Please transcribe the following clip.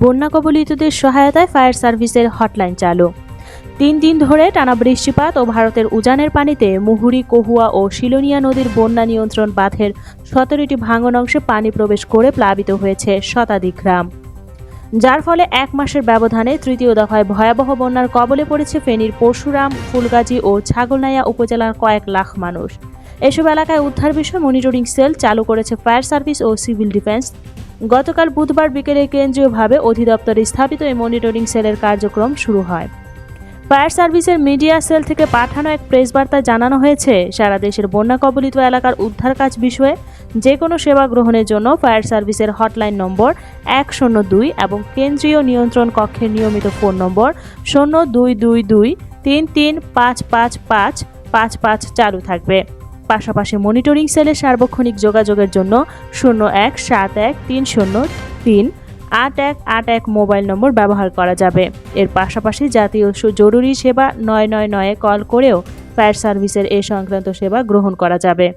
বন্যা কবলিতদের সহায়তায় ফায়ার সার্ভিসের হটলাইন চালু। 3 দিন ধরে টানা বৃষ্টিপাত ও ভারতের উজানের পানিতে মুহুরী, কহুয়া ও শিলোনিয়া নদীর বন্যা নিয়ন্ত্রণ বাঁধের 17টি ভাঙন অংশে পানি প্রবেশ করে প্লাবিত হয়েছে শতাধিক গ্রাম, যার ফলে 1 মাসের ব্যবধানে তৃতীয় দফায় ভয়াবহ বন্যার কবলে পড়েছে ফেনীর পরশুরাম, ফুলগাজী ও ছাগলনাইয়া উপজেলার কয়েক লাখ মানুষ। এসব এলাকায় উদ্ধার বিষয়ে মনিটরিং সেল চালু করেছে ফায়ার সার্ভিস ও সিভিল ডিফেন্স। গতকাল বুধবার বিকেলে কেন্দ্রীয়ভাবে অধিদপ্তরে স্থাপিত এই মনিটরিং সেলের কার্যক্রম শুরু হয়। ফায়ার সার্ভিসের মিডিয়া সেল থেকে পাঠানো এক প্রেস বার্তায় জানানো হয়েছে, সারা দেশের বন্যা কবলিত এলাকার উদ্ধার কাজ বিষয়ে যে কোনো সেবা গ্রহণের জন্য ফায়ার সার্ভিসের হটলাইন নম্বর 102 এবং কেন্দ্রীয় নিয়ন্ত্রণ কক্ষের নিয়মিত ফোন নম্বর 022233555555 চালু থাকবে। পাশাপাশি মনিটরিং সেলের সার্বক্ষণিক যোগাযোগের জন্য 017130388181 মোবাইল নম্বর ব্যবহার করা যাবে। এর পাশাপাশি জাতীয় জরুরি সেবা 999 কল করেও ফায়ার সার্ভিসের এ সংক্রান্ত সেবা গ্রহণ করা যাবে।